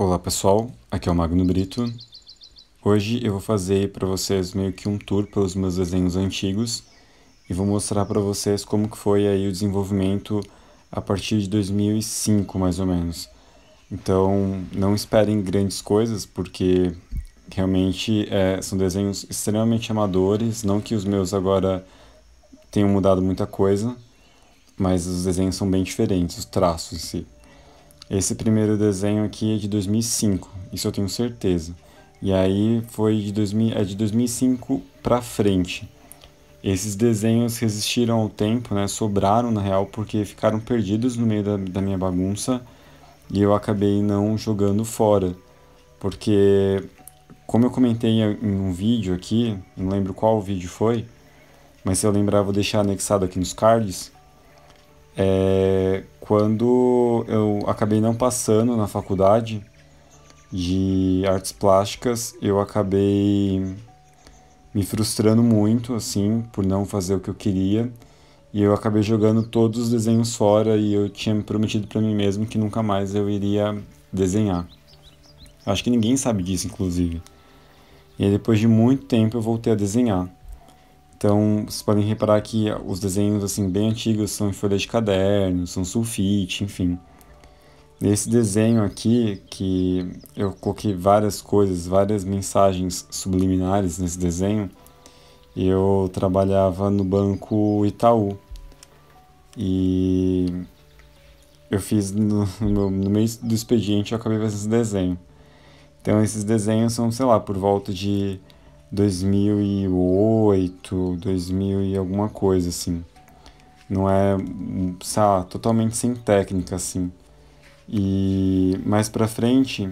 Olá pessoal, aqui é o Magno Brito. Hoje eu vou fazer para vocês meio que um tour pelos meus desenhos antigos e vou mostrar para vocês como que foi aí o desenvolvimento a partir de 2005 mais ou menos. Então não esperem grandes coisas porque realmente são desenhos extremamente amadores, não que os meus agora tenham mudado muita coisa, mas os desenhos são bem diferentes, os traços em si. Esse primeiro desenho aqui é de 2005, isso eu tenho certeza. E aí foi de 2005 para frente. Esses desenhos resistiram ao tempo, né? Sobraram na real porque ficaram perdidos no meio da minha bagunça e eu acabei não jogando fora. Porque, como eu comentei em um vídeo aqui, não lembro qual vídeo foi, mas se eu lembrar vou deixar anexado aqui nos cards. Quando eu acabei não passando na faculdade de artes plásticas, eu acabei me frustrando muito, assim, por não fazer o que eu queria. E eu acabei jogando todos os desenhos fora e eu tinha me prometido para mim mesmo que nunca mais eu iria desenhar. Acho que ninguém sabe disso, inclusive. E aí, depois de muito tempo eu voltei a desenhar. Então, vocês podem reparar que os desenhos assim bem antigos são em folha de caderno, são sulfite, enfim. Nesse desenho aqui, que eu coloquei várias coisas, várias mensagens subliminares nesse desenho, eu trabalhava no Banco Itaú. E eu fiz no meio do expediente, eu acabei fazendo esse desenho. Então, esses desenhos são, sei lá, por volta de 2008, 2000 e alguma coisa, assim. Não é, sei lá, totalmente sem técnica, assim. E mais pra frente,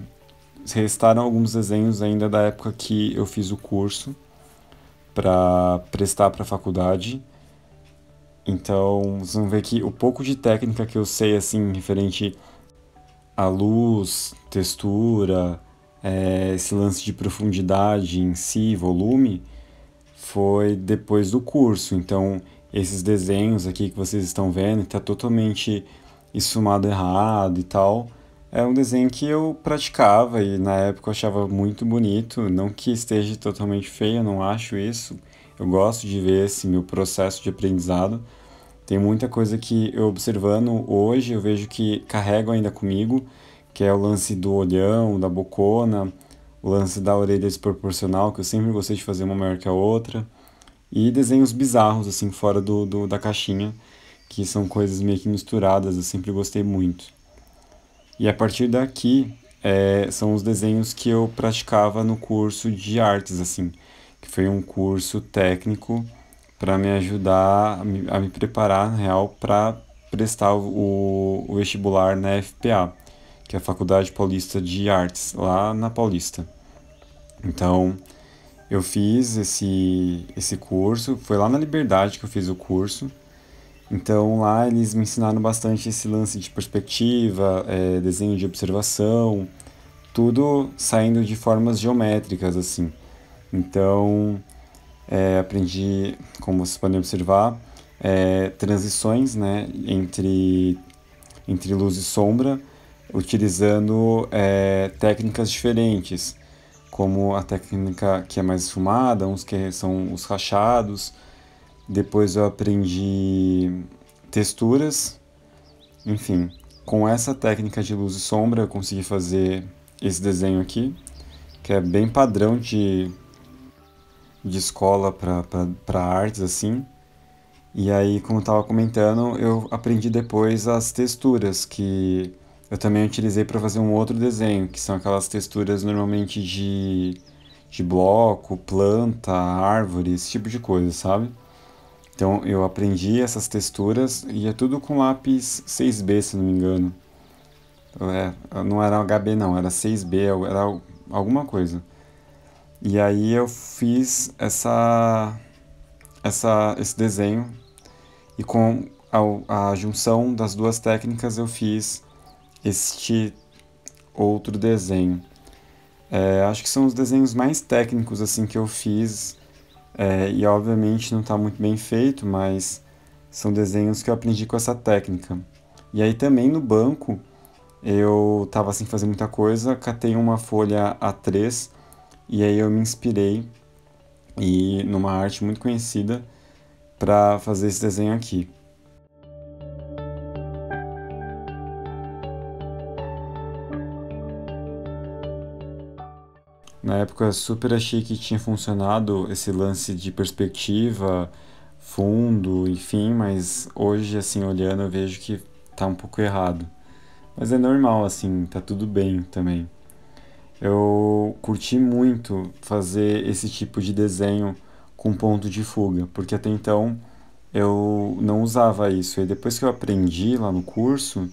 restaram alguns desenhos ainda da época que eu fiz o curso para prestar para a faculdade. Então, vocês vão ver que o pouco de técnica que eu sei, assim, referente à luz, textura, esse lance de profundidade em si, volume, foi depois do curso. Então, esses desenhos aqui que vocês estão vendo, está totalmente esfumado errado e tal. É um desenho que eu praticava e na época eu achava muito bonito. Não que esteja totalmente feio, eu não acho isso. Eu gosto de ver esse meu processo de aprendizado. Tem muita coisa que eu observando hoje, eu vejo que carrego ainda comigo, que é o lance do olhão, da bocona, o lance da orelha desproporcional, que eu sempre gostei de fazer uma maior que a outra, e desenhos bizarros, assim, fora da caixinha, que são coisas meio que misturadas, eu sempre gostei muito. E a partir daqui, são os desenhos que eu praticava no curso de artes, assim, que foi um curso técnico para me ajudar a me preparar, na real, para prestar o vestibular na FPA, que é a Faculdade Paulista de Artes, lá na Paulista. Então, eu fiz esse curso, foi lá na Liberdade que eu fiz o curso. Então, lá eles me ensinaram bastante esse lance de perspectiva, desenho de observação, tudo saindo de formas geométricas, assim. Então, aprendi, como vocês podem observar, transições, né, entre luz e sombra, utilizando técnicas diferentes, como a técnica que é mais esfumada, uns que são os rachados. Depois eu aprendi texturas, enfim. Com essa técnica de luz e sombra eu consegui fazer esse desenho aqui, que é bem padrão de escola para artes, assim. E aí, como eu estava comentando, eu aprendi depois as texturas, que eu também utilizei para fazer um outro desenho, que são aquelas texturas normalmente de bloco, planta, árvore, esse tipo de coisa, sabe? Então eu aprendi essas texturas e é tudo com lápis 6B, se não me engano. Não era HB não, era 6B, era alguma coisa. E aí eu fiz esse desenho e com a junção das duas técnicas eu fiz este outro desenho. Acho que são os desenhos mais técnicos assim que eu fiz, e obviamente não está muito bem feito, mas são desenhos que eu aprendi com essa técnica. E aí também no banco eu tava sem fazer muita coisa, catei uma folha A3 e aí eu me inspirei e numa arte muito conhecida para fazer esse desenho aqui. Na época eu super achei que tinha funcionado esse lance de perspectiva, fundo, enfim, mas hoje, assim, olhando, eu vejo que tá um pouco errado. Mas é normal, assim, tá tudo bem também. Eu curti muito fazer esse tipo de desenho com ponto de fuga, porque até então eu não usava isso. E depois que eu aprendi lá no curso,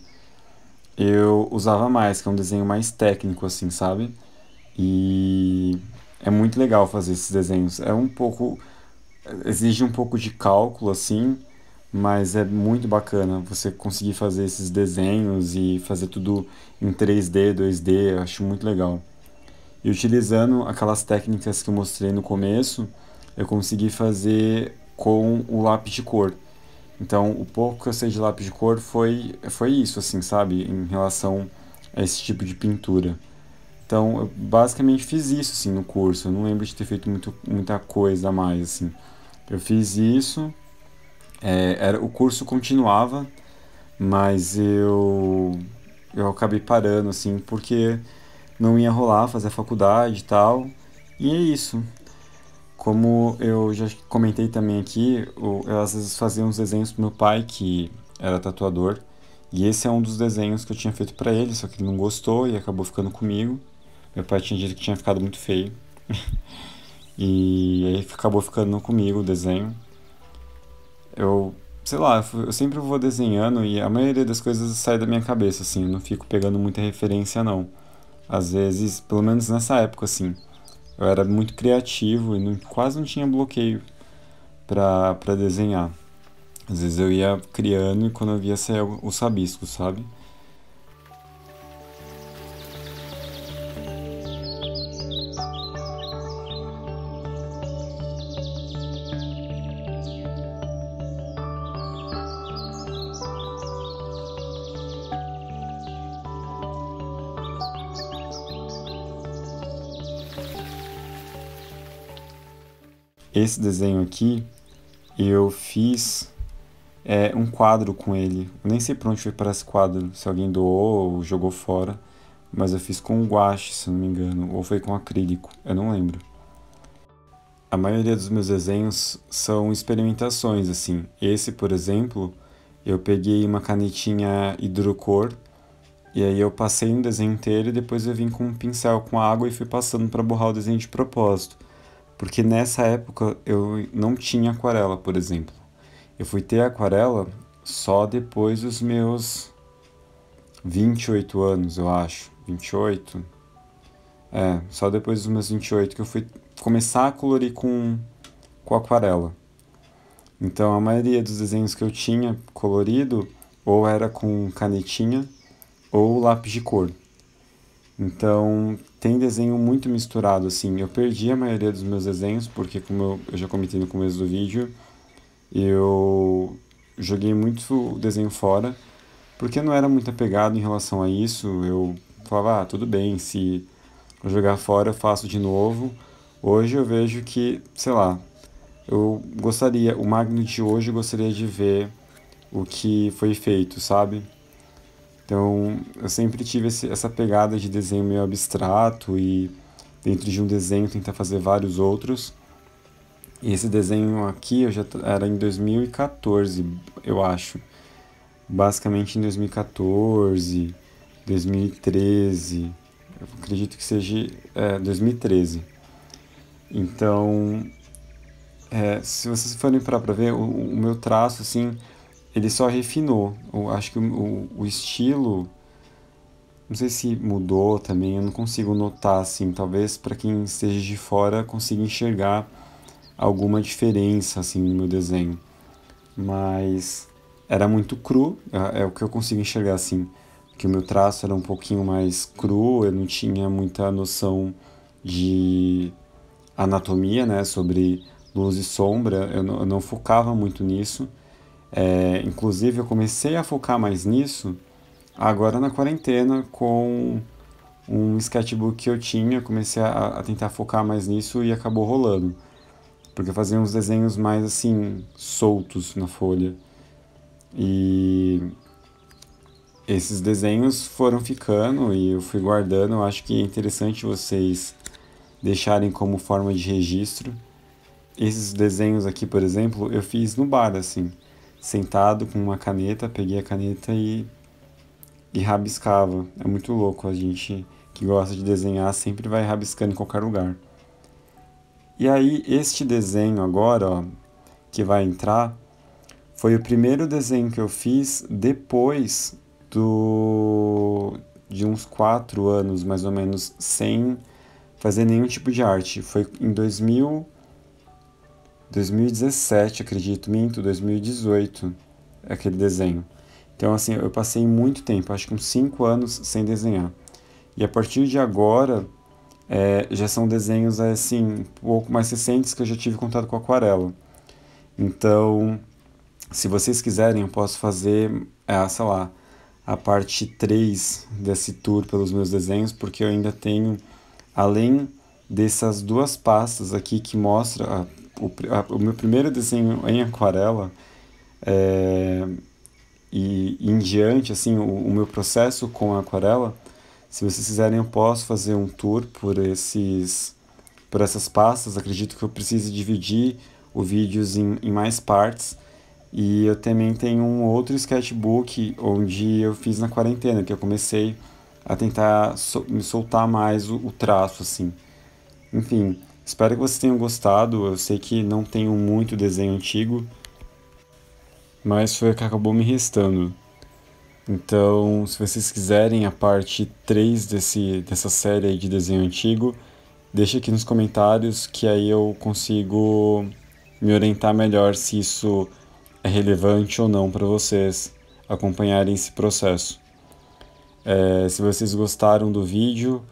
eu usava mais, que é um desenho mais técnico, assim, sabe? E é muito legal fazer esses desenhos. É um pouco, exige um pouco de cálculo assim, mas é muito bacana você conseguir fazer esses desenhos e fazer tudo em 3D, 2D, eu acho muito legal. E utilizando aquelas técnicas que eu mostrei no começo, eu consegui fazer com o lápis de cor. Então, o pouco que eu sei de lápis de cor foi isso, assim, sabe? Em relação a esse tipo de pintura. Então, eu basicamente fiz isso, assim, no curso. Eu não lembro de ter feito muita coisa a mais, assim. Eu fiz isso, o curso continuava, mas eu acabei parando, assim, porque não ia rolar fazer a faculdade e tal. E é isso. Como eu já comentei também aqui, eu às vezes fazia uns desenhos pro meu pai, que era tatuador. E esse é um dos desenhos que eu tinha feito pra ele, só que ele não gostou e acabou ficando comigo. Meu pai tinha dito que tinha ficado muito feio. E aí acabou ficando comigo o desenho. Eu, sei lá, eu sempre vou desenhando e a maioria das coisas sai da minha cabeça, assim. Eu não fico pegando muita referência, não. Às vezes, pelo menos nessa época, assim, eu era muito criativo e quase não tinha bloqueio pra desenhar. Às vezes eu ia criando e quando eu via sair os rabiscos, sabe? Esse desenho aqui, eu fiz um quadro com ele. Eu nem sei pra onde foi para esse quadro, se alguém doou ou jogou fora, mas eu fiz com guache, se não me engano, ou foi com acrílico, eu não lembro. A maioria dos meus desenhos são experimentações, assim. Esse, por exemplo, eu peguei uma canetinha hidrocor e aí eu passei no desenho inteiro e depois eu vim com um pincel com água e fui passando para borrar o desenho de propósito. Porque nessa época eu não tinha aquarela, por exemplo. Eu fui ter aquarela só depois dos meus 28 anos, eu acho. 28. Só depois dos meus 28 que eu fui começar a colorir com aquarela. Então a maioria dos desenhos que eu tinha colorido ou era com canetinha ou lápis de cor. Então tem desenho muito misturado assim. Eu perdi a maioria dos meus desenhos porque, como eu já comentei no começo do vídeo, eu joguei muito desenho fora porque eu não era muito apegado em relação a isso. Eu falava, tudo bem, se eu jogar fora eu faço de novo. Hoje eu vejo que, sei lá, o Magno de hoje eu gostaria de ver o que foi feito, sabe? Então, eu sempre tive essa pegada de desenho meio abstrato e dentro de um desenho tentar fazer vários outros. E esse desenho aqui era em 2014, eu acho. Basicamente em 2014, 2013. Eu acredito que seja 2013. Então, se vocês forem parar pra ver, o meu traço, assim, ele só refinou. Eu acho que o estilo, não sei se mudou também, eu não consigo notar, assim. Talvez para quem esteja de fora consiga enxergar alguma diferença, assim, no meu desenho. Mas era muito cru, é o que eu consigo enxergar, assim. Que o meu traço era um pouquinho mais cru, eu não tinha muita noção de anatomia, né, sobre luz e sombra, eu não focava muito nisso. Inclusive, eu comecei a focar mais nisso agora na quarentena com um sketchbook que eu tinha, comecei a tentar focar mais nisso e acabou rolando. Porque eu fazia uns desenhos mais assim, soltos na folha. E esses desenhos foram ficando e eu fui guardando. Eu acho que é interessante vocês deixarem como forma de registro. Esses desenhos aqui, por exemplo, eu fiz no bar, assim, sentado com uma caneta, peguei a caneta e rabiscava. É muito louco, a gente que gosta de desenhar sempre vai rabiscando em qualquer lugar. E aí, este desenho agora, ó, que vai entrar, foi o primeiro desenho que eu fiz depois de uns 4 anos, mais ou menos, sem fazer nenhum tipo de arte. Foi em 2017, acredito, minto, 2018, aquele desenho. Então, assim, eu passei muito tempo, acho que uns 5 anos sem desenhar. E a partir de agora, já são desenhos, assim, um pouco mais recentes que eu já tive contato com aquarela. Então, se vocês quiserem, eu posso fazer, sei lá, a parte 3 desse tour pelos meus desenhos, porque eu ainda tenho, além dessas duas pastas aqui que mostra o meu primeiro desenho em aquarela, é, e em diante, assim, o meu processo com a aquarela, se vocês quiserem, eu posso fazer um tour por essas pastas. Acredito que eu precise dividir o vídeo em mais partes. E eu também tenho um outro sketchbook onde eu fiz na quarentena, que eu comecei a tentar me soltar mais o traço, assim. Enfim, espero que vocês tenham gostado. Eu sei que não tenho muito desenho antigo, mas foi o que acabou me restando. Então, se vocês quiserem a parte 3 dessa série aí de desenho antigo, deixa aqui nos comentários que aí eu consigo me orientar melhor se isso é relevante ou não para vocês acompanharem esse processo. Se vocês gostaram do vídeo,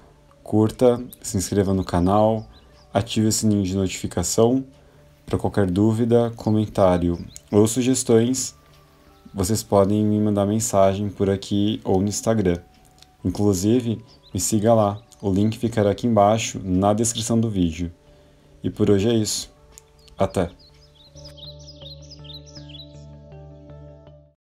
curta, se inscreva no canal, ative o sininho de notificação. Para qualquer dúvida, comentário ou sugestões, vocês podem me mandar mensagem por aqui ou no Instagram. Inclusive, me siga lá, o link ficará aqui embaixo na descrição do vídeo. E por hoje é isso. Até!